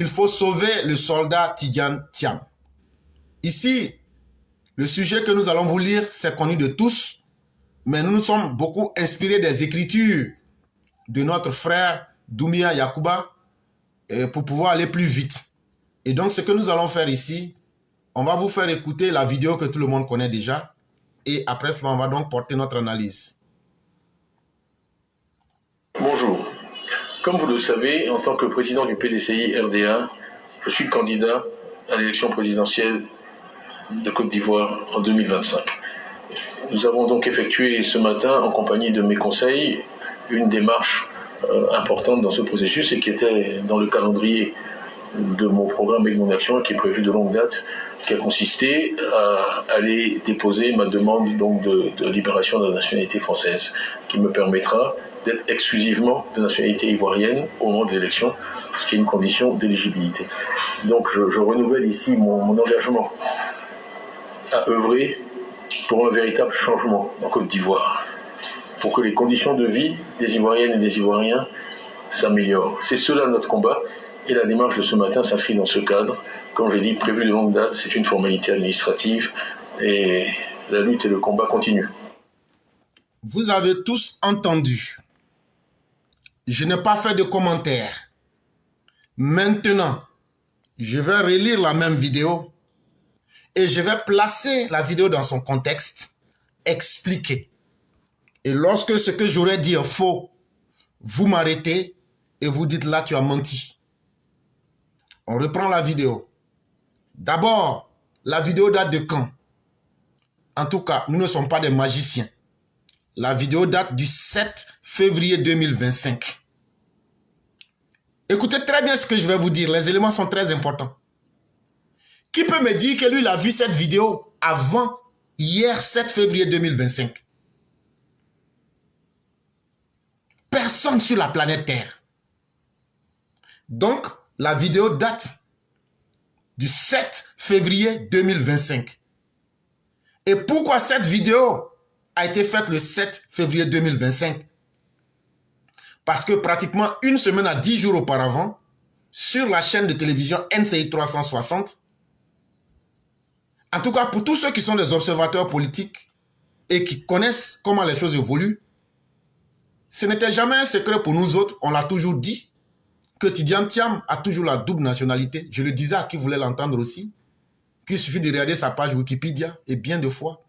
Il faut sauver le soldat Tidjane Thiam. Ici, le sujet que nous allons vous lire, c'est connu de tous, mais nous nous sommes beaucoup inspirés des écritures de notre frère Doumbia Yacouba pour pouvoir aller plus vite. Et donc, ce que nous allons faire ici, on va vous faire écouter la vidéo que tout le monde connaît déjà. Et après cela, on va donc porter notre analyse. Bonjour. Comme vous le savez, en tant que président du PDCI RDA, je suis candidat à l'élection présidentielle de Côte d'Ivoire en 2025. Nous avons donc effectué ce matin, en compagnie de mes conseils, une démarche importante dans ce processus et qui était dans le calendrier de mon programme et de mon action, qui est prévu de longue date, qui a consisté à aller déposer ma demande donc de libération de la nationalité française, qui me permettra d'être exclusivement de nationalité ivoirienne au moment de l'élection, ce qui est une condition d'éligibilité. Donc je renouvelle ici mon engagement à œuvrer pour un véritable changement en Côte d'Ivoire, pour que les conditions de vie des Ivoiriennes et des Ivoiriens s'améliorent. C'est cela notre combat, et la démarche de ce matin s'inscrit dans ce cadre. Comme je dis, prévu de longue date, c'est une formalité administrative, et la lutte et le combat continuent. Vous avez tous entendu. Je n'ai pas fait de commentaires. Maintenant, je vais relire la même vidéo et je vais placer la vidéo dans son contexte, expliquer. Et lorsque ce que j'aurais dit est faux, vous m'arrêtez et vous dites là, tu as menti. On reprend la vidéo. D'abord, la vidéo date de quand? En tout cas, nous ne sommes pas des magiciens. La vidéo date du 7 février 2025. Écoutez très bien ce que je vais vous dire. Les éléments sont très importants. Qui peut me dire que lui, il a vu cette vidéo avant hier 7 février 2025? Personne sur la planète Terre. Donc, la vidéo date du 7 février 2025. Et pourquoi cette vidéo a été faite le 7 février 2025? Parce que pratiquement une semaine à 10 jours auparavant, sur la chaîne de télévision NCI 360, en tout cas pour tous ceux qui sont des observateurs politiques et qui connaissent comment les choses évoluent, ce n'était jamais un secret pour nous autres, on l'a toujours dit, que Tidjane Thiam a toujours la double nationalité. Je le disais à qui voulait l'entendre aussi, qu'il suffit de regarder sa page Wikipédia, et bien de fois.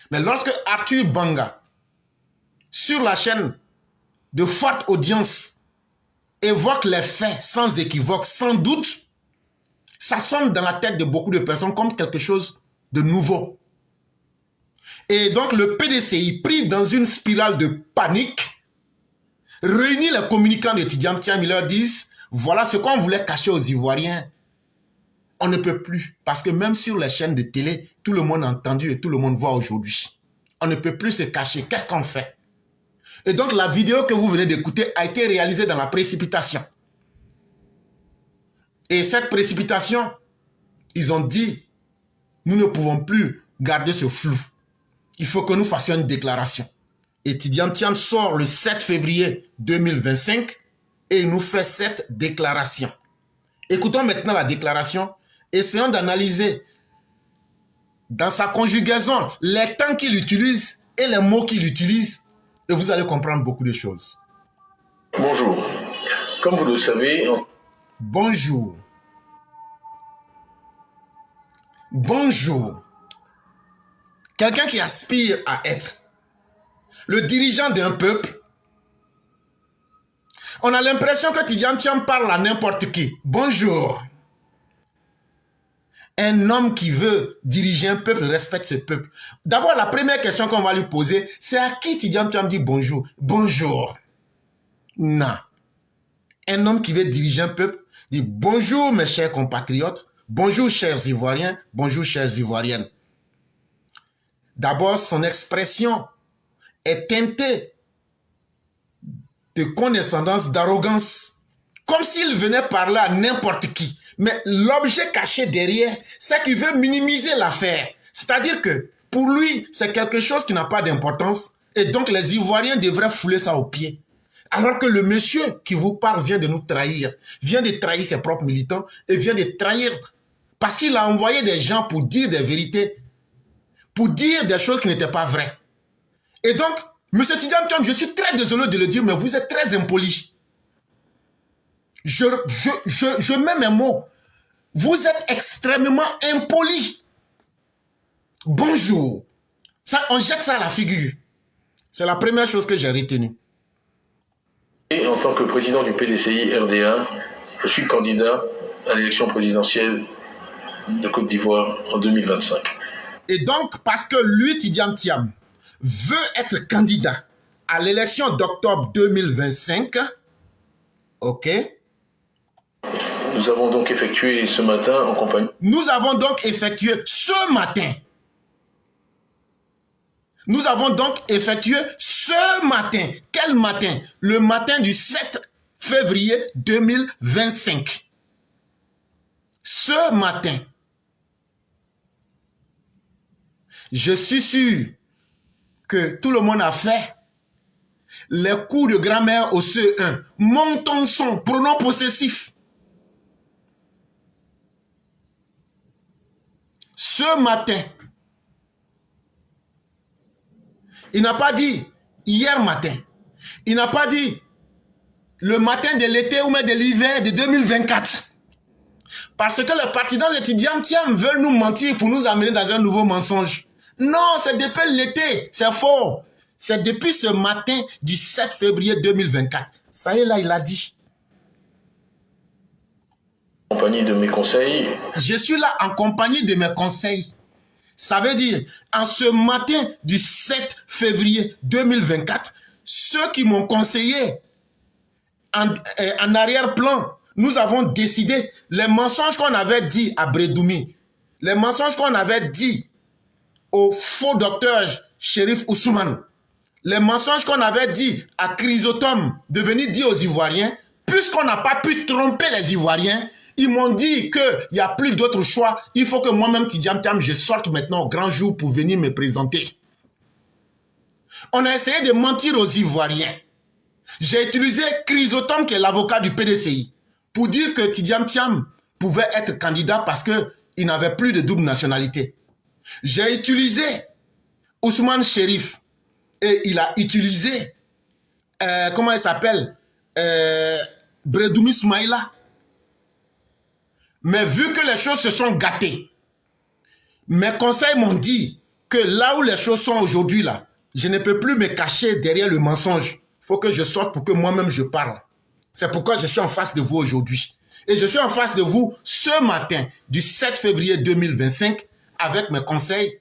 Mais lorsque Arthur Banga, sur la chaîne de forte audience, évoque les faits sans équivoque, sans doute, ça sonne dans la tête de beaucoup de personnes comme quelque chose de nouveau. Et donc le PDCI, pris dans une spirale de panique, réunit les communicants de Tidjane Thiam, ils leur disent, voilà ce qu'on voulait cacher aux Ivoiriens. On ne peut plus, parce que même sur les chaînes de télé, tout le monde a entendu et tout le monde voit aujourd'hui. On ne peut plus se cacher. Qu'est-ce qu'on fait? Et donc la vidéo que vous venez d'écouter a été réalisée dans la précipitation. Et cette précipitation, ils ont dit, nous ne pouvons plus garder ce flou. Il faut que nous fassions une déclaration. Et Tidjane Thiam sort le 7 février 2025 et il nous fait cette déclaration. Écoutons maintenant la déclaration. Essayons d'analyser dans sa conjugaison les temps qu'il utilise et les mots qu'il utilise. Et vous allez comprendre beaucoup de choses. Bonjour. Comme vous le savez... Bonjour. Bonjour. Quelqu'un qui aspire à être le dirigeant d'un peuple. On a l'impression que Tidjane Thiam parle à n'importe qui. Bonjour. Un homme qui veut diriger un peuple respecte ce peuple. D'abord, la première question qu'on va lui poser, c'est à qui Tidjane Thiam dit bonjour? Bonjour. Non. Un homme qui veut diriger un peuple dit bonjour mes chers compatriotes, bonjour chers Ivoiriens, bonjour chères Ivoiriennes. D'abord, son expression est teintée de condescendance, d'arrogance, comme s'il venait parler à n'importe qui. Mais l'objet caché derrière, c'est qu'il veut minimiser l'affaire. C'est-à-dire que pour lui, c'est quelque chose qui n'a pas d'importance et donc les Ivoiriens devraient fouler ça aux pieds. Alors que le monsieur qui vous parle vient de nous trahir, vient de trahir ses propres militants et vient de trahir parce qu'il a envoyé des gens pour dire des vérités, pour dire des choses qui n'étaient pas vraies. Et donc, monsieur Tidiane Thiam, je suis très désolé de le dire, mais vous êtes très impoli. Je mets mes mots. Vous êtes extrêmement impoli. Bonjour. Ça, on jette ça à la figure. C'est la première chose que j'ai retenue. Et en tant que président du PDCI RDA, je suis candidat à l'élection présidentielle de Côte d'Ivoire en 2025. Et donc, parce que lui, Tidiane Thiam, veut être candidat à l'élection d'octobre 2025, ok? Nous avons donc effectué ce matin en compagnie... Nous avons donc effectué ce matin. Nous avons donc effectué ce matin. Quel matin? Le matin du 7 février 2025. Ce matin. Je suis sûr que tout le monde a fait les cours de grammaire au CE1. Montons son pronom possessif. Ce matin. Il n'a pas dit hier matin. Il n'a pas dit le matin de l'été ou même de l'hiver de 2024. Parce que les partisans de Tidiane Thiam veulent nous mentir pour nous amener dans un nouveau mensonge. Non, c'est depuis l'été. C'est faux. C'est depuis ce matin du 7 février 2024. Ça y est, là, il a dit. En compagnie de mes conseils. Je suis là en compagnie de mes conseils. Ça veut dire, en ce matin du 7 février 2024, ceux qui m'ont conseillé en arrière-plan, nous avons décidé les mensonges qu'on avait dit à Bredoumi, les mensonges qu'on avait dit au faux docteur Chérif Ousmane, les mensonges qu'on avait dit à Chrysotome de venir dire aux Ivoiriens, puisqu'on n'a pas pu tromper les Ivoiriens, ils m'ont dit qu'il n'y a plus d'autre choix. Il faut que moi-même, Tidiane Thiam, je sorte maintenant au grand jour pour venir me présenter. On a essayé de mentir aux Ivoiriens. J'ai utilisé Chrysotome, qui est l'avocat du PDCI, pour dire que Tidiane Thiam pouvait être candidat parce qu'il n'avait plus de double nationalité. J'ai utilisé Ousmane Chérif et il a utilisé, comment il s'appelle, Bredoumi Soumaïla. Mais vu que les choses se sont gâtées, mes conseils m'ont dit que là où les choses sont aujourd'hui, là, je ne peux plus me cacher derrière le mensonge. Il faut que je sorte pour que moi-même je parle. C'est pourquoi je suis en face de vous aujourd'hui. Et je suis en face de vous ce matin du 7 février 2025 avec mes conseils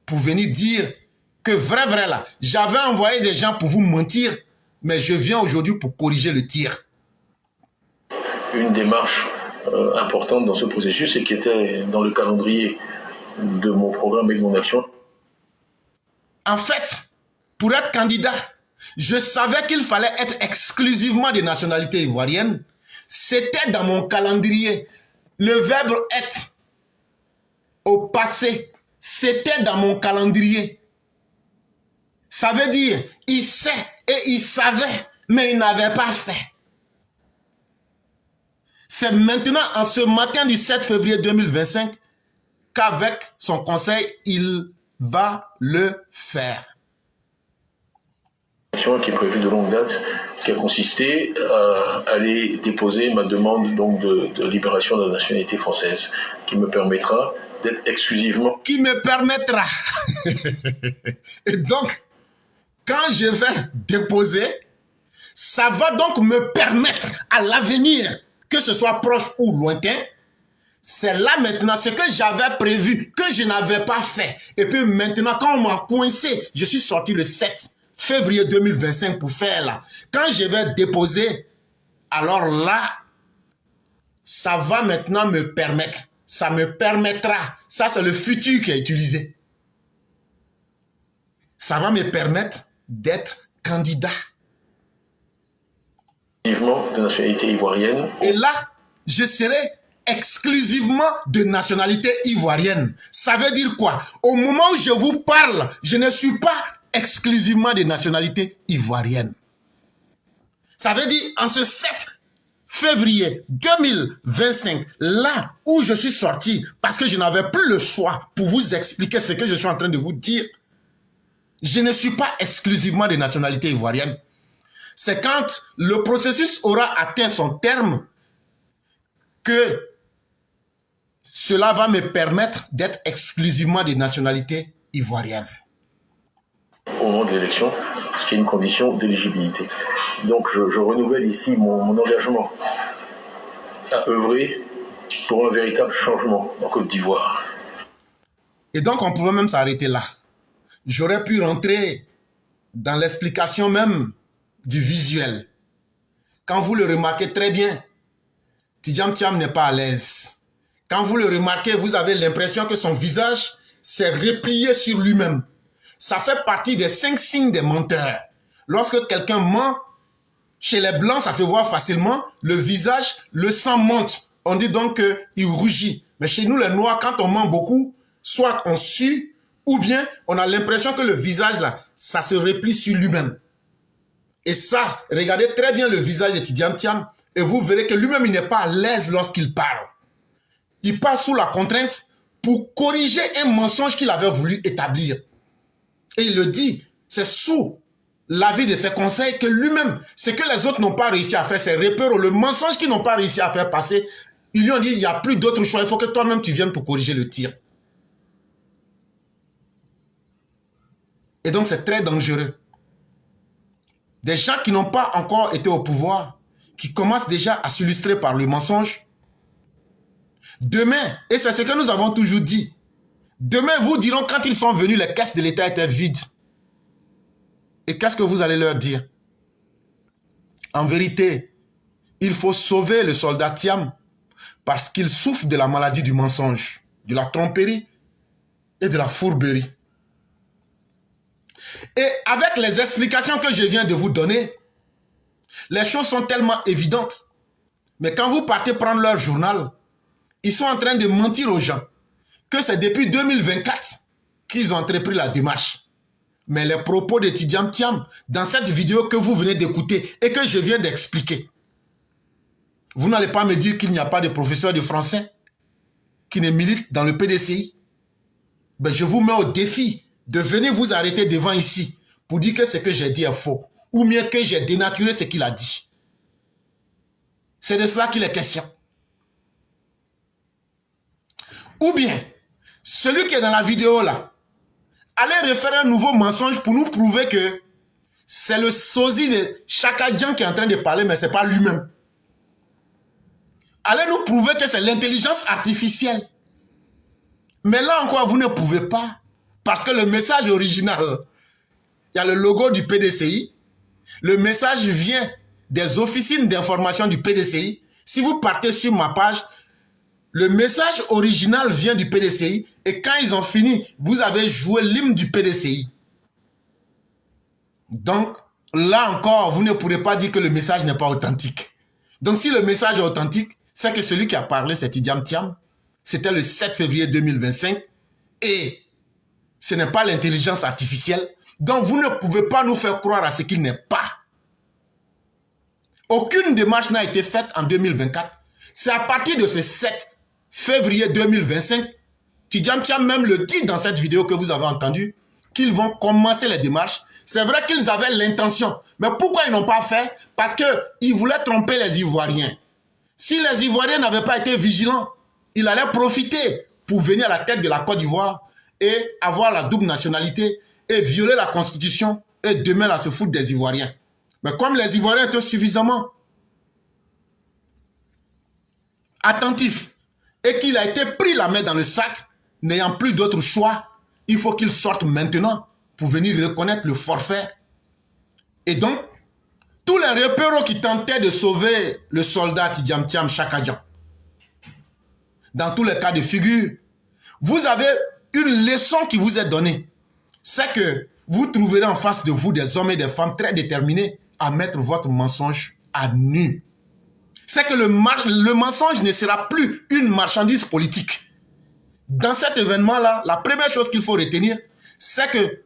pour venir dire que vrai là, j'avais envoyé des gens pour vous mentir, mais je viens aujourd'hui pour corriger le tir. Une démarche importante dans ce processus et qui était dans le calendrier de mon programme et de mon action. En fait, pour être candidat, je savais qu'il fallait être exclusivement de nationalité ivoirienne. C'était dans mon calendrier. Le verbe être au passé, c'était dans mon calendrier. Ça veut dire, il sait et il savait, mais il n'avait pas fait. C'est maintenant, en ce matin du 7 février 2025, qu'avec son conseil, il va le faire. Qui est prévue de longue date, qui a consisté à aller déposer ma demande donc de libération de la nationalité française, qui me permettra d'être exclusivement... Qui me permettra. Et donc, quand je vais déposer, ça va donc me permettre à l'avenir, que ce soit proche ou lointain, c'est là maintenant ce que j'avais prévu, que je n'avais pas fait. Et puis maintenant, quand on m'a coincé, je suis sorti le 7 février 2025 pour faire là. Quand je vais déposer, alors là, ça va maintenant me permettre. Ça me permettra. Ça, c'est le futur qui est utilisé. Ça va me permettre d'être candidat. De nationalité ivoirienne. Et là, je serai exclusivement de nationalité ivoirienne. Ça veut dire quoi? Au moment où je vous parle, je ne suis pas exclusivement de nationalité ivoirienne. Ça veut dire, en ce 7 février 2025, là où je suis sorti, parce que je n'avais plus le choix pour vous expliquer ce que je suis en train de vous dire, je ne suis pas exclusivement de nationalité ivoirienne. C'est quand le processus aura atteint son terme que cela va me permettre d'être exclusivement de nationalité ivoirienne. Au moment de l'élection, ce qui est une condition d'éligibilité. Donc je renouvelle ici mon engagement à œuvrer pour un véritable changement en Côte d'Ivoire. Et donc on pouvait même s'arrêter là. J'aurais pu rentrer dans l'explication même du visuel. Quand vous le remarquez très bien, Tidjam Thiam n'est pas à l'aise. Quand vous le remarquez, vous avez l'impression que son visage s'est replié sur lui-même. Ça fait partie des 5 signes des menteurs. Lorsque quelqu'un ment, chez les blancs, ça se voit facilement, le visage, le sang monte. On dit donc qu'il rougit. Mais chez nous, les noirs, quand on ment beaucoup, soit on sue, ou bien on a l'impression que le visage, là, ça se replie sur lui-même. Et ça, regardez très bien le visage de Tidjam Thiam, et vous verrez que lui-même, il n'est pas à l'aise lorsqu'il parle. Il parle sous la contrainte pour corriger un mensonge qu'il avait voulu établir. Et il le dit, c'est sous l'avis de ses conseils que lui-même, ce que les autres n'ont pas réussi à faire, c'est repérer le mensonge qu'ils n'ont pas réussi à faire passer. Ils lui ont dit, il n'y a plus d'autre choix, il faut que toi-même tu viennes pour corriger le tir. Et donc c'est très dangereux. Des gens qui n'ont pas encore été au pouvoir, qui commencent déjà à s'illustrer par le mensonge. Demain, et c'est ce que nous avons toujours dit, demain vous diront quand ils sont venus, les caisses de l'État étaient vides. Et qu'est-ce que vous allez leur dire? En vérité, il faut sauver le soldat Thiam parce qu'il souffre de la maladie du mensonge, de la tromperie et de la fourberie. Et avec les explications que je viens de vous donner, les choses sont tellement évidentes. Mais quand vous partez prendre leur journal, ils sont en train de mentir aux gens que c'est depuis 2024 qu'ils ont entrepris la démarche. Mais les propos de Tidjam Thiam, dans cette vidéo que vous venez d'écouter et que je viens d'expliquer, vous n'allez pas me dire qu'il n'y a pas de professeur de français qui ne milite dans le PDCI. Ben, je vous mets au défi de venir vous arrêter devant ici pour dire que ce que j'ai dit est faux, ou bien que j'ai dénaturé ce qu'il a dit. C'est de cela qu'il est question. Ou bien, celui qui est dans la vidéo là, allez refaire un nouveau mensonge pour nous prouver que c'est le sosie de Chaka Dian qui est en train de parler, mais ce n'est pas lui-même. Allez nous prouver que c'est l'intelligence artificielle. Mais là encore, vous ne pouvez pas. Parce que le message original, il y a le logo du PDCI. Le message vient des officines d'information du PDCI. Si vous partez sur ma page, le message original vient du PDCI. Et quand ils ont fini, vous avez joué l'hymne du PDCI. Donc, là encore, vous ne pourrez pas dire que le message n'est pas authentique. Donc, si le message est authentique, c'est que celui qui a parlé, c'est Tidjam Thiam. C'était le 7 février 2025. Et ce n'est pas l'intelligence artificielle. Donc, vous ne pouvez pas nous faire croire à ce qu'il n'est pas. Aucune démarche n'a été faite en 2024. C'est à partir de ce 7 février 2025, Tidjam Thiam même le dit dans cette vidéo que vous avez entendue, qu'ils vont commencer les démarches. C'est vrai qu'ils avaient l'intention. Mais pourquoi ils n'ont pas fait? Parce qu'ils voulaient tromper les Ivoiriens. Si les Ivoiriens n'avaient pas été vigilants, ils allaient profiter pour venir à la tête de la Côte d'Ivoire et avoir la double nationalité et violer la Constitution et demain là se foutre des Ivoiriens. Mais comme les Ivoiriens étaient suffisamment attentifs et qu'il a été pris la main dans le sac, n'ayant plus d'autre choix, il faut qu'il sorte maintenant pour venir reconnaître le forfait. Et donc, tous les repéros qui tentaient de sauver le soldat Tidjam Thiam Chaka Dian, dans tous les cas de figure, vous avez une leçon qui vous est donnée. C'est que vous trouverez en face de vous des hommes et des femmes très déterminés à mettre votre mensonge à nu. C'est que le mensonge ne sera plus une marchandise politique. Dans cet événement-là, la première chose qu'il faut retenir, c'est que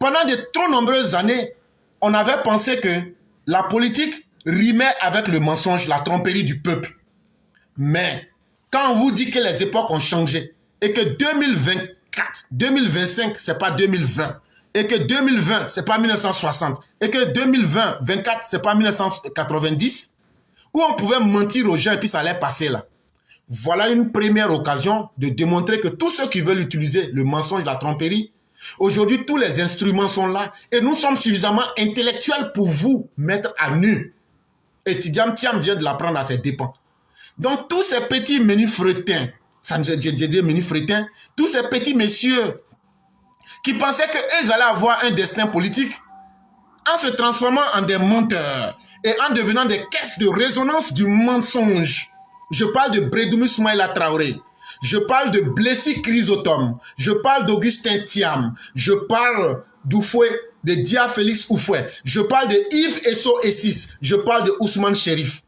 pendant de trop nombreuses années, on avait pensé que la politique rimait avec le mensonge, la tromperie du peuple. Mais quand on vous dit que les époques ont changé et que 2024, 2025, c'est pas 2020, et que 2020, c'est pas 1960, et que 2024, c'est pas 1990, où on pouvait mentir aux gens et puis ça allait passer là. Voilà une première occasion de démontrer que tous ceux qui veulent utiliser le mensonge, la tromperie, aujourd'hui, tous les instruments sont là et nous sommes suffisamment intellectuels pour vous mettre à nu. Et Tidiane Thiam vient de l'apprendre à ses dépens. Donc, tous ces petits menus fretins, tous ces petits messieurs qui pensaient qu'eux allaient avoir un destin politique en se transformant en des menteurs et en devenant des caisses de résonance du mensonge. Je parle de Brédoumi Soumaïla Traoré. Je parle de Blessy Chrysotome. Je parle d'Augustin Thiam. Je parle d'Oufoué, de Dia Félix Oufoué. Je parle de Yves Esso Essis. Je parle de Ousmane Chérif.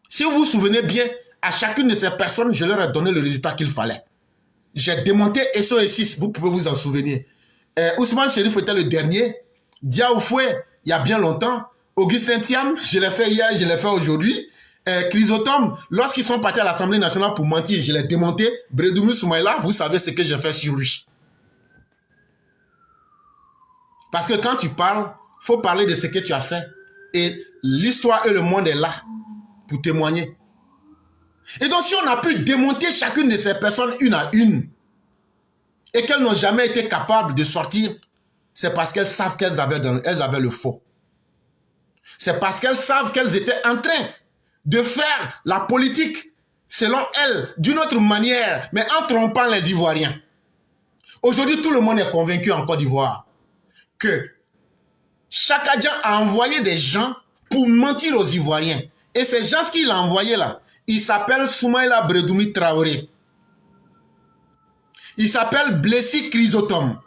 Si vous vous souvenez bien, à chacune de ces personnes, je leur ai donné le résultat qu'il fallait. J'ai démonté Esso Essis, vous pouvez vous en souvenir. Ousmane Chérif était le dernier. Dia Oufoué, il y a bien longtemps. Augustin Thiam, je l'ai fait hier, je l'ai fait aujourd'hui. Chrysotome, lorsqu'ils sont partis à l'Assemblée nationale pour mentir, je l'ai démonté. Brédoumi Soumaïla, vous savez ce que j'ai fait sur lui. Parce que quand tu parles, il faut parler de ce que tu as fait. Et l'histoire et le monde est là pour témoigner. Et donc si on a pu démonter chacune de ces personnes une à une, et qu'elles n'ont jamais été capables de sortir, c'est parce qu'elles savent qu'elles avaient le faux. C'est parce qu'elles savent qu'elles étaient en train de faire la politique, selon elles, d'une autre manière, mais en trompant les Ivoiriens. Aujourd'hui, tout le monde est convaincu en Côte d'Ivoire que Chaka Dia a envoyé des gens pour mentir aux Ivoiriens. Et ces gens qu'il a envoyés là, ils s'appellent Soumaïla Brédoumi Traoré. Il s'appelle Blessy Chrysotome.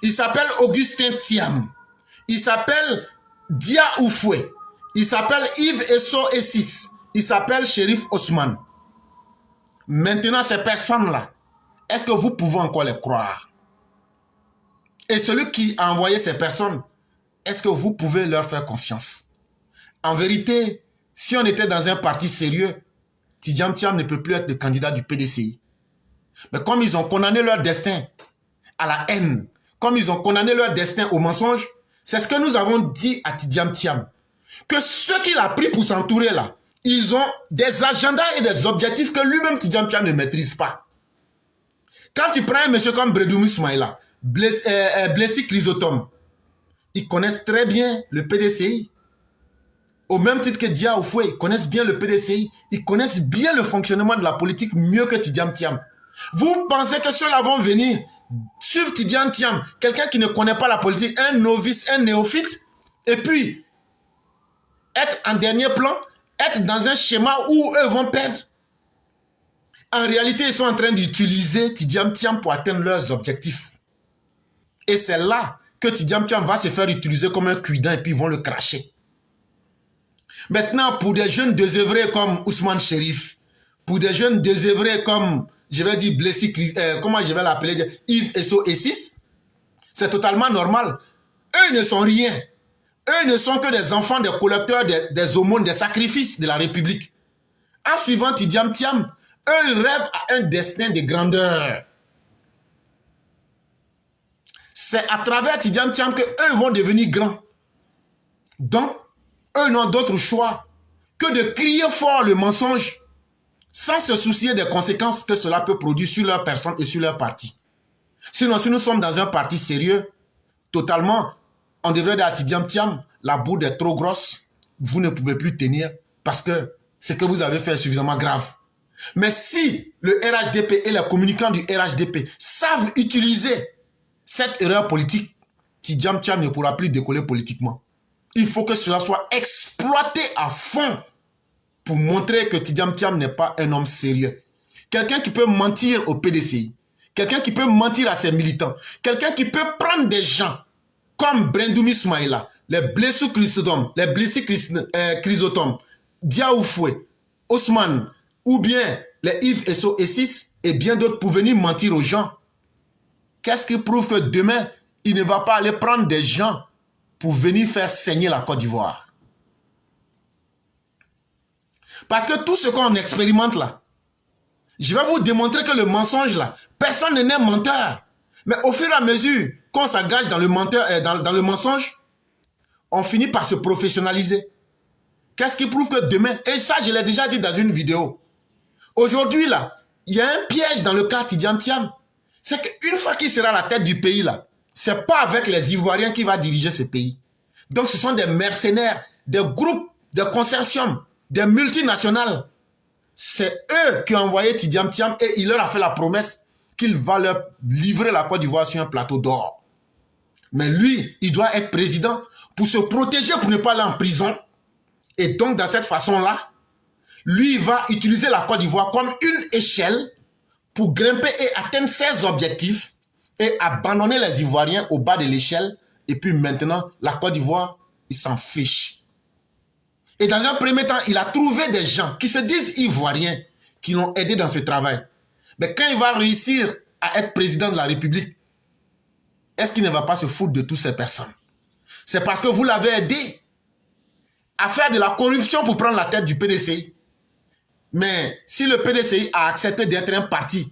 Il s'appelle Augustin Thiam. Il s'appelle Dia Oufoué. Il s'appelle Yves Esso Essis. Il s'appelle Chérif Ousmane. Maintenant, ces personnes-là, est-ce que vous pouvez encore les croire? Et celui qui a envoyé ces personnes, est-ce que vous pouvez leur faire confiance? En vérité, si on était dans un parti sérieux, Tidiane Thiam ne peut plus être le candidat du PDCI. Mais comme ils ont condamné leur destin à la haine, comme ils ont condamné leur destin au mensonge, c'est ce que nous avons dit à Tidiane Thiam. Que ceux qu'il a pris pour s'entourer là, ils ont des agendas et des objectifs que lui-même Tidiane Thiam ne maîtrise pas. Quand tu prends un monsieur comme Brédoumi Soumaïla, Blessy Chrysotome, ils connaissent très bien le PDCI. Au même titre que Dia Oufoué, ils connaissent bien le PDCI. Ils connaissent bien le fonctionnement de la politique mieux que Tidiane Thiam. Vous pensez que ceux-là vont venir suivre Tidiane Thiam, quelqu'un qui ne connaît pas la politique, un novice, un néophyte, et puis être en dernier plan, être dans un schéma où eux vont perdre. En réalité, ils sont en train d'utiliser Tidiane Thiam pour atteindre leurs objectifs. Et c'est là que Tidiane Thiam va se faire utiliser comme un cuidin et puis ils vont le cracher. Maintenant, pour des jeunes désœuvrés comme Ousmane Chérif, pour des jeunes désœuvrés comme, je vais dire, Blessy, comment je vais l'appeler, Yves Esso Essis, c'est totalement normal. Eux ne sont rien. Eux ne sont que des enfants des collecteurs des aumônes, des sacrifices de la République. En suivant Tidiane Thiam, eux ils rêvent à un destin de grandeur. C'est à travers Tidiane Thiam que eux vont devenir grands. Donc, eux n'ont d'autre choix que de crier fort le mensonge sans se soucier des conséquences que cela peut produire sur leur personne et sur leur parti. Sinon, si nous sommes dans un parti sérieux, totalement, on devrait dire à Tidiane Thiam, la bourde est trop grosse, vous ne pouvez plus tenir parce que ce que vous avez fait est suffisamment grave. Mais si le RHDP et les communicants du RHDP savent utiliser cette erreur politique, Tidiane Thiam ne pourra plus décoller politiquement. Il faut que cela soit exploité à fond pour montrer que Tidiane Thiam n'est pas un homme sérieux. Quelqu'un qui peut mentir au PDCI, quelqu'un qui peut mentir à ses militants, quelqu'un qui peut prendre des gens comme Brédoumi Soumaïla, les Blessy Chrysotome, Dia Oufoué, Ousmane, ou bien les Yves Esso Essis et bien d'autres pour venir mentir aux gens. Qu'est-ce qui prouve que demain, il ne va pas aller prendre des gens pour venir faire saigner la Côte d'Ivoire? Parce que tout ce qu'on expérimente là, je vais vous démontrer que le mensonge là, personne n'est menteur. Mais au fur et à mesure qu'on s'engage dans le dans le mensonge, on finit par se professionnaliser. Qu'est-ce qui prouve que demain, et ça je l'ai déjà dit dans une vidéo, aujourd'hui là, il y a un piège dans le cas Tidiane Thiam. C'est qu'une fois qu'il sera à la tête du pays là, c'est pas avec les Ivoiriens qu'il va diriger ce pays. Donc ce sont des mercenaires, des groupes, des consortiums, des multinationales. C'est eux qui ont envoyé Tidiane Thiam et il leur a fait la promesse qu'il va leur livrer la Côte d'Ivoire sur un plateau d'or. Mais lui, il doit être président pour se protéger, pour ne pas aller en prison. Et donc, dans cette façon-là, lui, il va utiliser la Côte d'Ivoire comme une échelle pour grimper et atteindre ses objectifs et abandonner les Ivoiriens au bas de l'échelle. Et puis maintenant, la Côte d'Ivoire, il s'en fiche. Et dans un premier temps, il a trouvé des gens qui se disent Ivoiriens, qui l'ont aidé dans ce travail. Mais quand il va réussir à être président de la République, est-ce qu'il ne va pas se foutre de toutes ces personnes? C'est parce que vous l'avez aidé à faire de la corruption pour prendre la tête du PDCI. Mais si le PDCI a accepté d'être un parti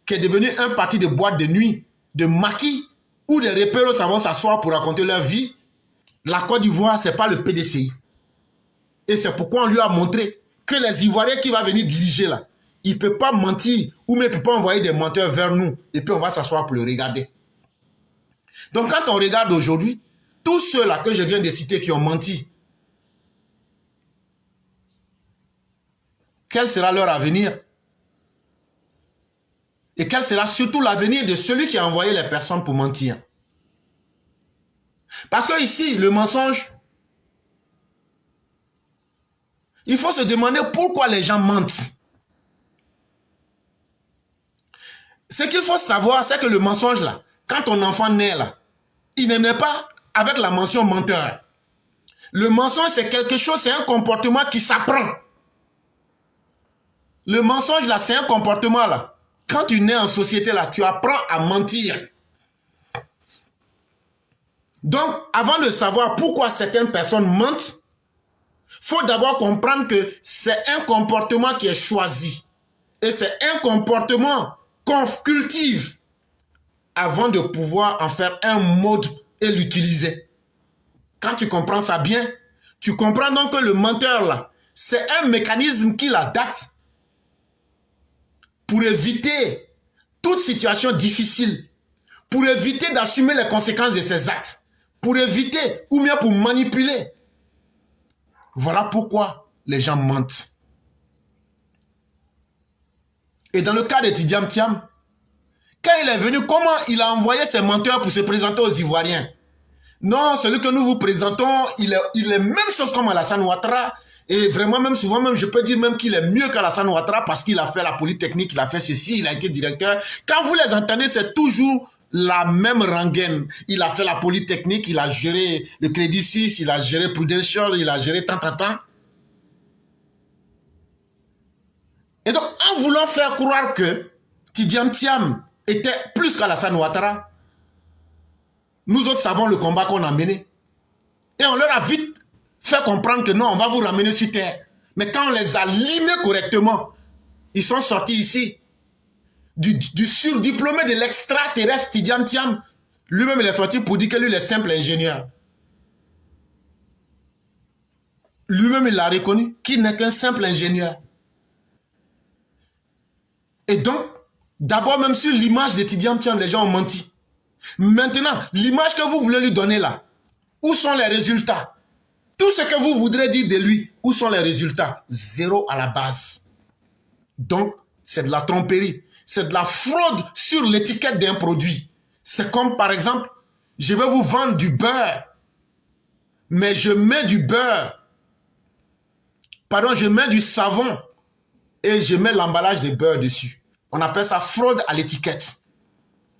qui est devenu un parti de boîte de nuit, de maquis, où des repéros vont s'asseoir pour raconter leur vie, la Côte d'Ivoire, ce n'est pas le PDCI. Et c'est pourquoi on lui a montré que les Ivoiriens qui vont venir diriger là, il ne peut pas mentir ou même il ne peut pas envoyer des menteurs vers nous et puis on va s'asseoir pour le regarder. Donc quand on regarde aujourd'hui, tous ceux-là que je viens de citer qui ont menti, quel sera leur avenir? Et quel sera surtout l'avenir de celui qui a envoyé les personnes pour mentir? Parce que ici, le mensonge, il faut se demander pourquoi les gens mentent. Ce qu'il faut savoir, c'est que le mensonge là, quand ton enfant naît là, il ne naît pas avec la mention menteur. Le mensonge, c'est quelque chose, c'est un comportement qui s'apprend. Le mensonge là, c'est un comportement là. Quand tu nais en société là, tu apprends à mentir. Donc, avant de savoir pourquoi certaines personnes mentent, il faut d'abord comprendre que c'est un comportement qui est choisi. Et c'est un comportement qu'on cultive avant de pouvoir en faire un mode et l'utiliser. Quand tu comprends ça bien, tu comprends donc que le menteur là, c'est un mécanisme qu'il adapte pour éviter toute situation difficile, pour éviter d'assumer les conséquences de ses actes, pour éviter ou bien pour manipuler. Voilà pourquoi les gens mentent. Et dans le cas de Tidiane Thiam, quand il est venu, comment il a envoyé ses menteurs pour se présenter aux Ivoiriens? Non, celui que nous vous présentons, il est même chose comme Alassane Ouattara. Et vraiment, même souvent, même, je peux dire même qu'il est mieux qu'Alassane Ouattara parce qu'il a fait la Polytechnique, il a fait ceci, il a été directeur. Quand vous les entendez, c'est toujours la même rengaine. Il a fait la Polytechnique, il a géré le Crédit Suisse, il a géré Prudential, il a géré tant. Et donc, en voulant faire croire que Tidiane Thiam était plus qu'Alassane Ouattara, nous autres savons le combat qu'on a mené. Et on leur a vite fait comprendre que non, on va vous ramener sur terre. Mais quand on les a limés correctement, ils sont sortis ici. Du surdiplômé de l'extraterrestre Tidiane Thiam, lui-même il est sorti pour dire que lui il est simple ingénieur. Lui-même il l'a reconnu, qu'il n'est qu'un simple ingénieur. Et donc, d'abord même sur l'image de Tidiane Thiam, les gens ont menti. Maintenant, l'image que vous voulez lui donner là, où sont les résultats? Tout ce que vous voudrez dire de lui, où sont les résultats? Zéro à la base. Donc, c'est de la tromperie. C'est de la fraude sur l'étiquette d'un produit. C'est comme par exemple, je vais vous vendre du beurre, mais je mets du beurre. Pardon, je mets du savon et je mets l'emballage de beurre dessus. On appelle ça fraude à l'étiquette.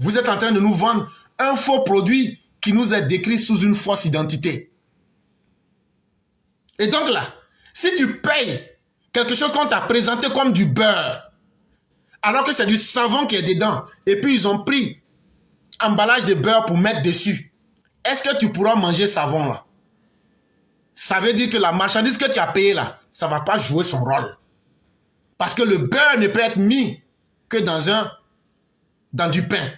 Vous êtes en train de nous vendre un faux produit qui nous est décrit sous une fausse identité. Et donc là, si tu payes quelque chose qu'on t'a présenté comme du beurre, alors que c'est du savon qui est dedans, et puis ils ont pris emballage de beurre pour mettre dessus, est-ce que tu pourras manger savon là? ça veut dire que la marchandise que tu as payée là, ça ne va pas jouer son rôle. Parce que le beurre ne peut être mis que dans du pain.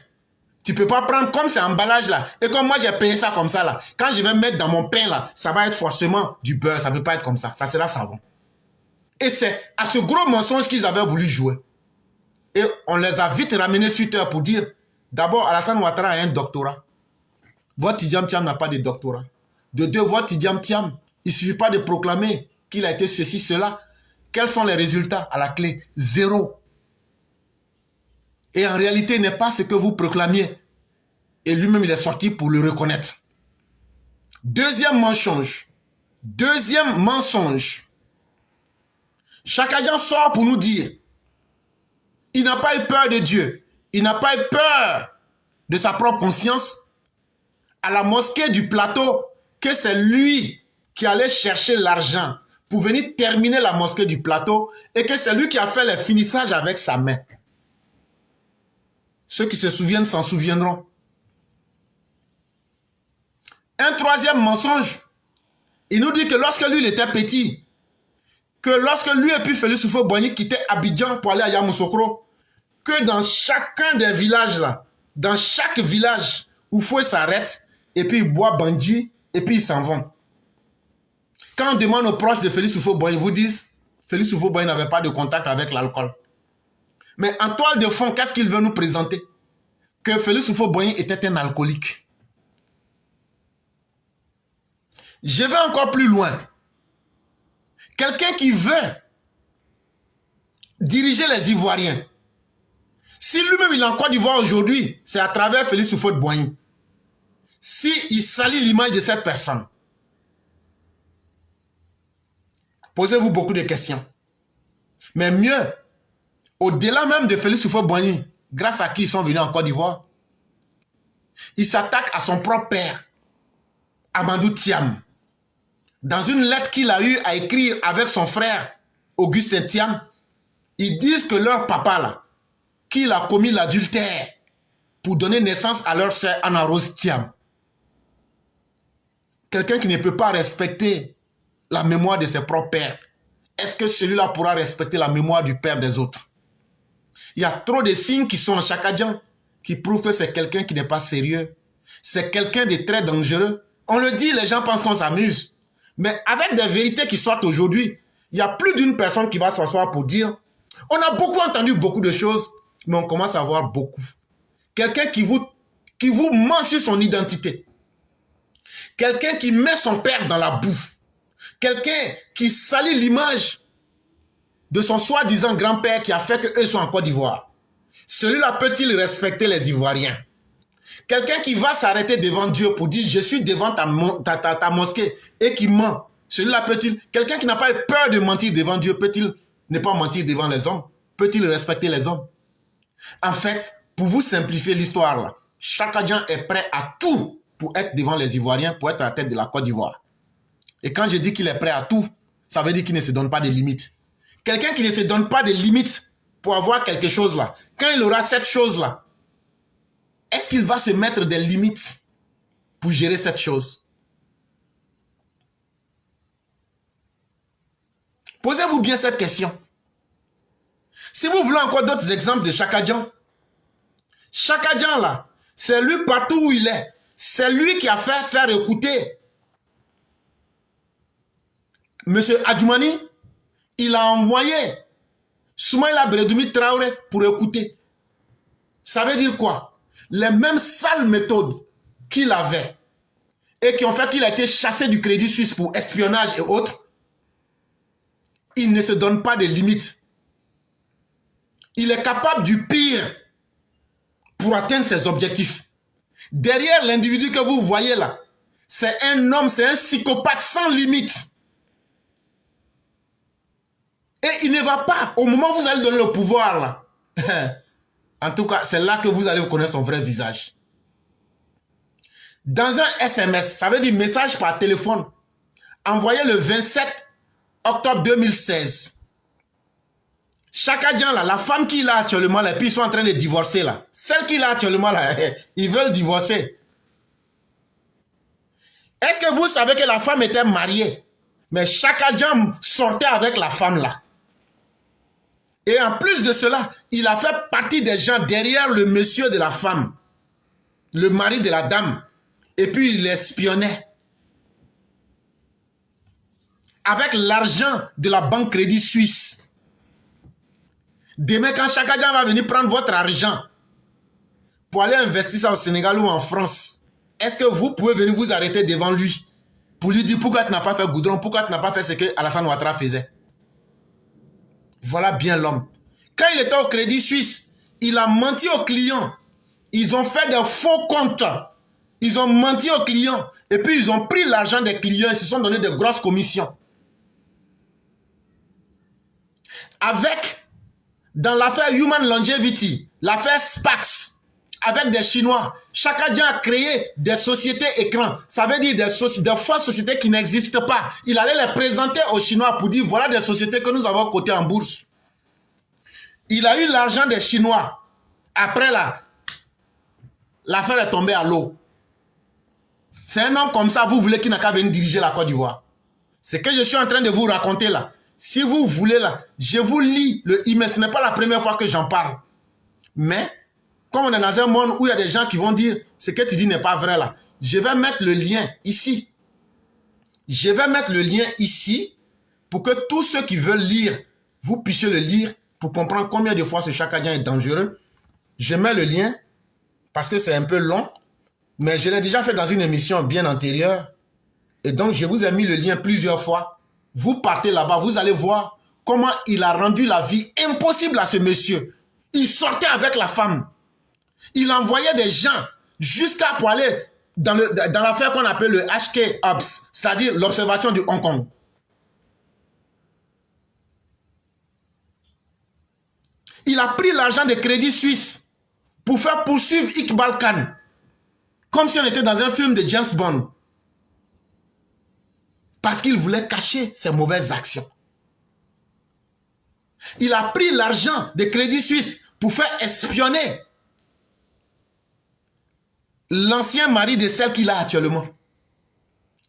Tu ne peux pas prendre comme cet emballage là. Et comme moi j'ai payé ça comme ça là, quand je vais mettre dans mon pain là, ça va être forcément du beurre. Ça ne peut pas être comme ça. Ça sera savon. Et c'est à ce gros mensonge qu'ils avaient voulu jouer. Et on les a vite ramenés sur terre pour dire, d'abord Alassane Ouattara a un doctorat. Votre Tidiane Thiam n'a pas de doctorat. De deux, votre Tidiane Thiam, il ne suffit pas de proclamer qu'il a été ceci, cela. Quels sont les résultats à la clé? Zéro. Et en réalité, il n'est pas ce que vous proclamiez. Et lui-même, il est sorti pour le reconnaître. Deuxième mensonge. Deuxième mensonge. Chaka Dian sort pour nous dire, il n'a pas eu peur de Dieu. Il n'a pas eu peur de sa propre conscience. À la mosquée du plateau, que c'est lui qui allait chercher l'argent pour venir terminer la mosquée du plateau et que c'est lui qui a fait les finissages avec sa main. Ceux qui se souviennent s'en souviendront. Un troisième mensonge, il nous dit que lorsque lui il était petit, que lorsque lui et puis Félix Houphouët-Boigny quittaient Abidjan pour aller à Yamoussoukro, que dans chacun des villages là, dans chaque village, Houphouët s'arrête et puis il boit bandit et puis ils s'en vont. Quand on demande aux proches de Félix Houphouët-Boigny, ils vous disent Félix Houphouët-Boigny n'avait pas de contact avec l'alcool. Mais en toile de fond, qu'est-ce qu'il veut nous présenter? Que Félix Houphouët-Boigny était un alcoolique. Je vais encore plus loin. Quelqu'un qui veut diriger les Ivoiriens, si lui-même il est en Côte d'Ivoire aujourd'hui, c'est à travers Félix Houphouët-Boigny. S'il salit l'image de cette personne, posez-vous beaucoup de questions. Mais mieux, au-delà même de Félix Houphouët-Boigny, grâce à qui ils sont venus en Côte d'Ivoire, il s'attaque à son propre père, Amadou Thiam. Dans une lettre qu'il a eu à écrire avec son frère, Augustin Thiam, ils disent que leur papa, là, qu'il a commis l'adultère pour donner naissance à leur sœur Anna Rose Thiam. Quelqu'un qui ne peut pas respecter la mémoire de ses propres pères, est-ce que celui-là pourra respecter la mémoire du père des autres? Il y a trop de signes qui sont en Chaka Dian qui prouvent que c'est quelqu'un qui n'est pas sérieux. C'est quelqu'un de très dangereux. On le dit, les gens pensent qu'on s'amuse. Mais avec des vérités qui sortent aujourd'hui, il y a plus d'une personne qui va s'asseoir pour dire on a beaucoup entendu beaucoup de choses, mais on commence à voir beaucoup. Quelqu'un qui vous ment sur son identité. Quelqu'un qui met son père dans la boue. Quelqu'un qui salit l'image de son soi-disant grand-père qui a fait qu'eux soient en Côte d'Ivoire. Celui-là peut-il respecter les Ivoiriens? Quelqu'un qui va s'arrêter devant Dieu pour dire je suis devant ta mosquée et qui ment. Celui-là peut-il... Quelqu'un qui n'a pas peur de mentir devant Dieu, peut-il ne pas mentir devant les hommes? Peut-il respecter les hommes? En fait, pour vous simplifier l'histoire là, Chaka Dian est prêt à tout pour être devant les Ivoiriens, pour être à la tête de la Côte d'Ivoire. Et quand je dis qu'il est prêt à tout, ça veut dire qu'il ne se donne pas de limites. Quelqu'un qui ne se donne pas de limites pour avoir quelque chose là, quand il aura cette chose là, est-ce qu'il va se mettre des limites pour gérer cette chose? Posez-vous bien cette question. Si vous voulez encore d'autres exemples de Chaka Dian, Chaka Dian là, c'est lui partout où il est. C'est lui qui a fait faire écouter M. Adjoumani. Il a envoyé Soumaïla Bredoumi Traoré pour écouter. Ça veut dire quoi? Les mêmes sales méthodes qu'il avait et qui ont fait qu'il a été chassé du Crédit Suisse pour espionnage et autres, il ne se donne pas de limites. Il est capable du pire pour atteindre ses objectifs. Derrière l'individu que vous voyez là, c'est un homme, c'est un psychopathe sans limite. Et il ne va pas, au moment où vous allez donner le pouvoir là, en tout cas, c'est là que vous allez connaître son vrai visage. Dans un SMS, ça veut dire message par téléphone, envoyé le 27 octobre 2016. Chaka Dian, là, la femme qu'il a actuellement, là, puis ils sont en train de divorcer, là. Celle qu'il a actuellement, là, ils veulent divorcer. Est-ce que vous savez que la femme était mariée? Mais Chaka Diam sortait avec la femme là. Et en plus de cela, il a fait partie des gens derrière le monsieur de la femme, le mari de la dame. Et puis il espionnait. Avec l'argent de la banque Crédit Suisse. Demain, quand Chaka Diam va venir prendre votre argent pour aller investir ça au Sénégal ou en France, est-ce que vous pouvez venir vous arrêter devant lui pour lui dire pourquoi tu n'as pas fait goudron, pourquoi tu n'as pas fait ce que Alassane Ouattara faisait? Voilà bien l'homme. Quand il était au Crédit Suisse, il a menti aux clients. Ils ont fait des faux comptes. Ils ont menti aux clients. Et puis ils ont pris l'argent des clients et se sont donné de grosses commissions. Avec, dans l'affaire Human Longevity, l'affaire Spax, avec des Chinois, Chaka Diam a créé des sociétés écrans. Ça veut dire des fausses sociétés qui n'existent pas. Il allait les présenter aux Chinois pour dire voilà des sociétés que nous avons cotées en bourse. Il a eu l'argent des Chinois. Après là, l'affaire est tombée à l'eau. C'est un homme comme ça, vous voulez qu'il n'a qu'à venir diriger la Côte d'Ivoire. C'est que je suis en train de vous raconter là. Si vous voulez là, je vous lis le email. Ce n'est pas la première fois que j'en parle. Mais, comme on est dans un monde où il y a des gens qui vont dire ce que tu dis n'est pas vrai là, je vais mettre le lien ici. Je vais mettre le lien ici pour que tous ceux qui veulent lire, vous puissiez le lire pour comprendre combien de fois ce Chaka Diam est dangereux. Je mets le lien parce que c'est un peu long, mais je l'ai déjà fait dans une émission bien antérieure. Et donc, je vous ai mis le lien plusieurs fois. Vous partez là-bas, vous allez voir comment il a rendu la vie impossible à ce monsieur. Il sortait avec la femme. Il envoyait des gens jusqu'à pour aller dans l'affaire qu'on appelle le HK Ops, c'est-à-dire l'observation du Hong Kong. Il a pris l'argent de Crédit Suisse pour faire poursuivre Iqbal Khan, comme si on était dans un film de James Bond. Parce qu'il voulait cacher ses mauvaises actions. Il a pris l'argent de Crédit Suisse pour faire espionner l'ancien mari de celle qu'il a actuellement.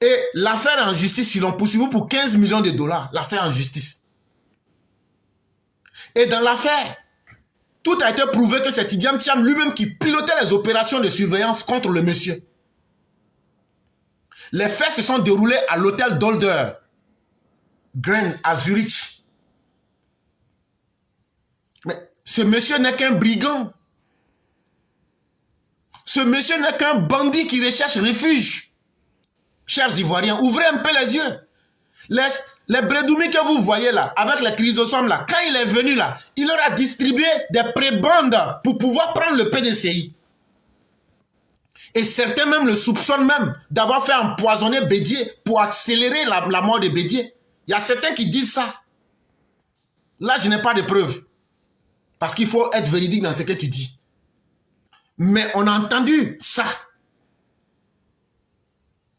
Et l'affaire en justice, ils l'ont poursuivi pour 15 millions de dollars. L'affaire en justice. Et dans l'affaire, tout a été prouvé que c'est Tidiane Thiam lui-même qui pilotait les opérations de surveillance contre le monsieur. Les faits se sont déroulés à l'hôtel Dolder, Grand à Zurich. Mais ce monsieur n'est qu'un brigand. Ce monsieur n'est qu'un bandit qui recherche refuge. Chers Ivoiriens, ouvrez un peu les yeux. Les bredoumis que vous voyez là, avec les chrysosomes là, quand il est venu là, il leur a distribué des prébendes pour pouvoir prendre le PDCI. Et certains même le soupçonnent même d'avoir fait empoisonner Bédié pour accélérer la mort de Bédié. Il y a certains qui disent ça. Là, je n'ai pas de preuves. Parce qu'il faut être véridique dans ce que tu dis. Mais on a entendu ça.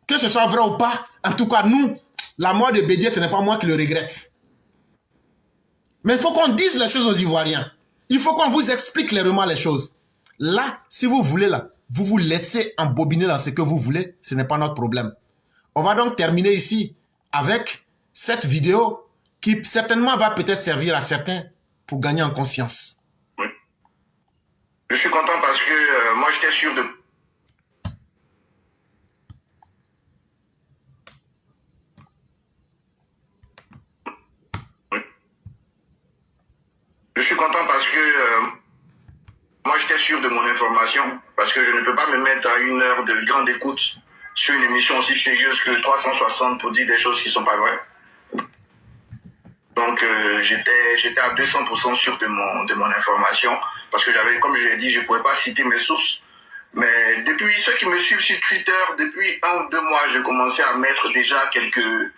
Que ce soit vrai ou pas, en tout cas, nous, la mort de Bédié, ce n'est pas moi qui le regrette. Mais il faut qu'on dise les choses aux Ivoiriens. Il faut qu'on vous explique clairement les choses. Là, si vous voulez, là, vous vous laissez embobiner dans ce que vous voulez, ce n'est pas notre problème. On va donc terminer ici avec cette vidéo qui certainement va peut-être servir à certains pour gagner en conscience. Oui. Je suis content parce que moi j'étais sûr de... Oui. Je suis content parce que moi j'étais sûr de mon information, parce que je ne peux pas me mettre à une heure de grande écoute sur une émission aussi sérieuse que 360 pour dire des choses qui ne sont pas vraies. Donc j'étais à 200% sûr de mon information, parce que j'avais, comme je l'ai dit, je ne pouvais pas citer mes sources. Mais depuis ceux qui me suivent sur Twitter, depuis 1 ou 2 mois, j'ai commencé à mettre déjà quelques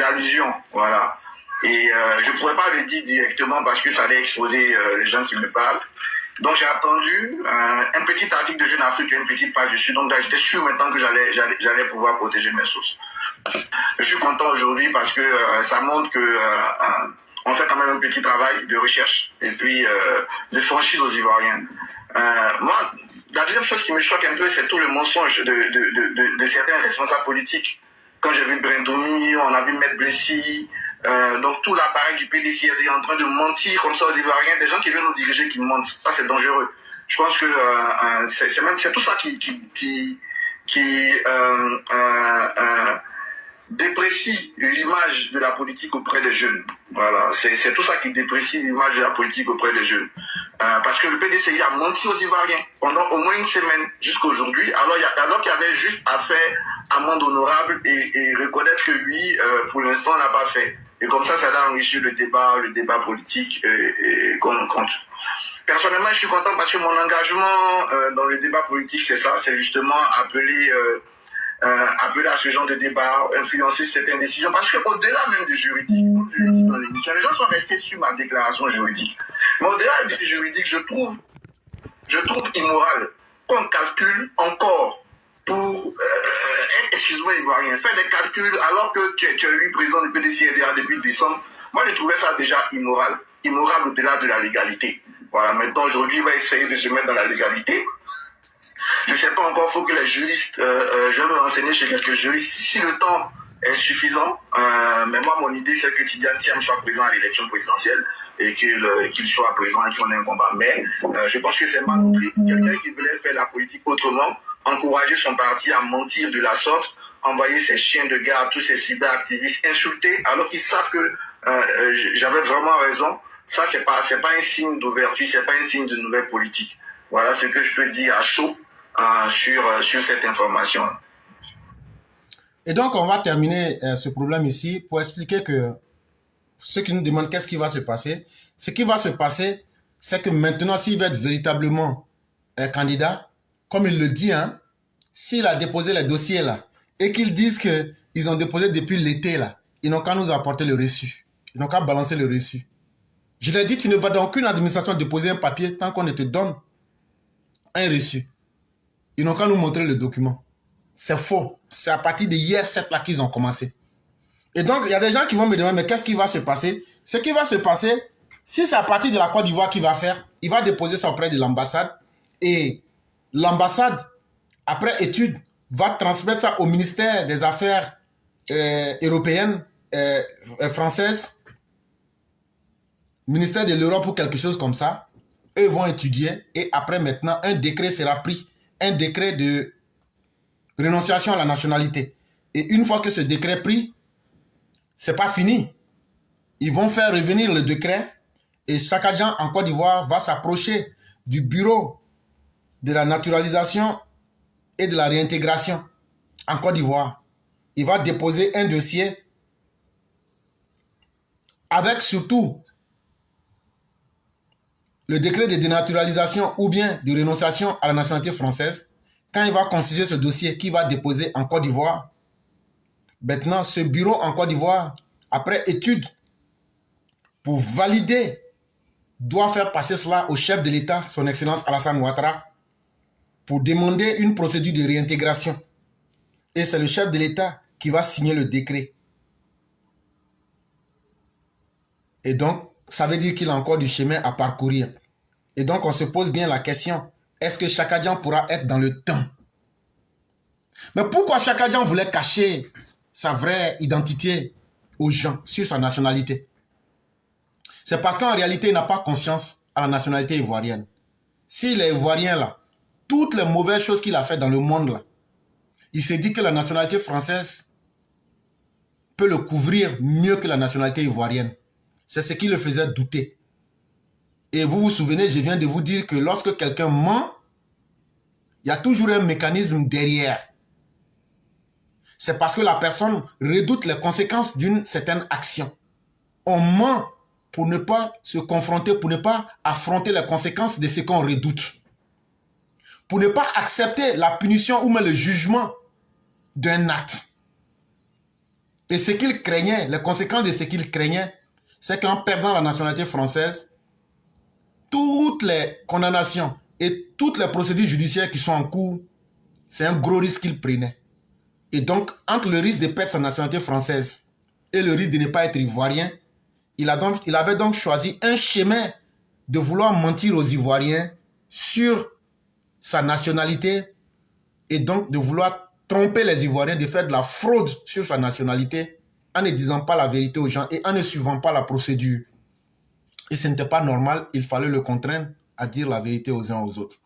allusions, voilà. Et je ne pourrais pas le dire directement parce que ça allait exposer les gens qui me parlent. Donc j'ai attendu un petit article de Jeune Afrique, une petite page dessus. Donc là, j'étais sûr maintenant que j'allais pouvoir protéger mes sources. Je suis content aujourd'hui parce que ça montre que on fait quand même un petit travail de recherche et puis de franchise aux Ivoiriens. Moi, la deuxième chose qui me choque un peu, c'est tout le mensonge de certains responsables politiques. Quand j'ai vu Brentoumi, on a vu Maître Blessy, donc tout l'appareil du PDC est en train de mentir comme ça aux Ivoiriens, des gens qui viennent nous diriger qui mentent. Ça, c'est dangereux. Je pense que c'est tout ça qui déprécie l'image de la politique auprès des jeunes. Voilà, c'est tout ça qui déprécie l'image de la politique auprès des jeunes. Parce que le PDCI a menti aux Ivoiriens pendant au moins une semaine jusqu'à aujourd'hui, alors qu'il y avait juste à faire amende honorable et reconnaître que lui, pour l'instant, n'a pas fait. Et comme ça a enrichi le débat politique et qu'on compte. Personnellement, je suis content parce que mon engagement dans le débat politique, c'est ça, c'est justement appeler à ce genre de débat, influencer certaines décisions, parce qu'au-delà même du juridique, comme je l'ai dit dans l'émission, les gens sont restés sur ma déclaration juridique. Mais au-delà du juridique, je trouve immoral qu'on calcule encore pour, excuse-moi Ivoirien, faire des calculs alors que tu es élu président du PDCRDA depuis décembre. Moi, je trouvais ça déjà immoral au-delà de la légalité. Voilà, maintenant, aujourd'hui, il va essayer de se mettre dans la légalité. Je ne sais pas encore, il faut que les juristes, je vais me renseigner chez quelques juristes si le temps est suffisant. Mais moi, mon idée, c'est que Tidiane Thiam soit présent à l'élection présidentielle et qu'il soit présent et qu'on ait un combat. Mais je pense que c'est mal compris. Quelqu'un qui voulait faire la politique autrement, encourager son parti à mentir de la sorte, envoyer ses chiens de garde, tous ces cyberactivistes, insulter, alors qu'ils savent que j'avais vraiment raison. Ça, c'est pas un signe d'ouverture, c'est pas un signe de nouvelle politique. Voilà ce que je peux dire à chaud sur cette information. Et donc, on va terminer ce problème ici pour expliquer que ceux qui nous demandent qu'est-ce qui va se passer. Ce qui va se passer, c'est que maintenant, s'il veut être véritablement candidat, comme il le dit, hein, s'il a déposé les dossiers là, et qu'ils disent qu'ils ont déposé depuis l'été là, ils n'ont qu'à nous apporter le reçu. Ils n'ont qu'à balancer le reçu. Je l'ai dit, tu ne vas dans aucune administration déposer un papier tant qu'on ne te donne un reçu. Ils n'ont qu'à nous montrer le document. C'est faux. C'est à partir de hier 7 là qu'ils ont commencé. Et donc, il y a des gens qui vont me demander, mais qu'est-ce qui va se passer? Ce qui va se passer, si c'est à partir de la Côte d'Ivoire qu'il va faire, il va déposer ça auprès de l'ambassade. Et l'ambassade, après étude, va transmettre ça au ministère des Affaires européennes, françaises, ministère de l'Europe ou quelque chose comme ça. Eux vont étudier et après maintenant, un décret sera pris. Un décret de renonciation à la nationalité. Et une fois que ce décret est pris, c'est pas fini. Ils vont faire revenir le décret et chaque agent en Côte d'Ivoire va s'approcher du bureau de la naturalisation et de la réintégration en Côte d'Ivoire. Il va déposer un dossier avec surtout le décret de dénaturalisation ou bien de renonciation à la nationalité française. Quand il va constituer ce dossier qu'il va déposer en Côte d'Ivoire, maintenant ce bureau en Côte d'Ivoire, après étude, pour valider, doit faire passer cela au chef de l'État, son Excellence Alassane Ouattara, pour demander une procédure de réintégration. Et c'est le chef de l'État qui va signer le décret. Et donc, ça veut dire qu'il a encore du chemin à parcourir. Et donc, on se pose bien la question, est-ce que Chaka Dian pourra être dans le temps? Mais pourquoi Chaka Dian voulait cacher sa vraie identité aux gens sur sa nationalité? C'est parce qu'en réalité, il n'a pas confiance à la nationalité ivoirienne. S'il est ivoirien, là, toutes les mauvaises choses qu'il a faites dans le monde, là, il s'est dit que la nationalité française peut le couvrir mieux que la nationalité ivoirienne. C'est ce qui le faisait douter. Et vous vous souvenez, je viens de vous dire que lorsque quelqu'un ment, il y a toujours un mécanisme derrière. C'est parce que la personne redoute les conséquences d'une certaine action. On ment pour ne pas se confronter, pour ne pas affronter les conséquences de ce qu'on redoute. Pour ne pas accepter la punition ou même le jugement d'un acte. Et ce qu'il craignait, les conséquences de ce qu'il craignait, c'est qu'en perdant la nationalité française, toutes les condamnations et toutes les procédures judiciaires qui sont en cours, c'est un gros risque qu'il prenait. Et donc, entre le risque de perdre sa nationalité française et le risque de ne pas être ivoirien, il avait donc choisi un chemin de vouloir mentir aux Ivoiriens sur sa nationalité et donc de vouloir tromper les Ivoiriens, de faire de la fraude sur sa nationalité en ne disant pas la vérité aux gens et en ne suivant pas la procédure. Et ce n'était pas normal, il fallait le contraindre à dire la vérité aux uns aux autres.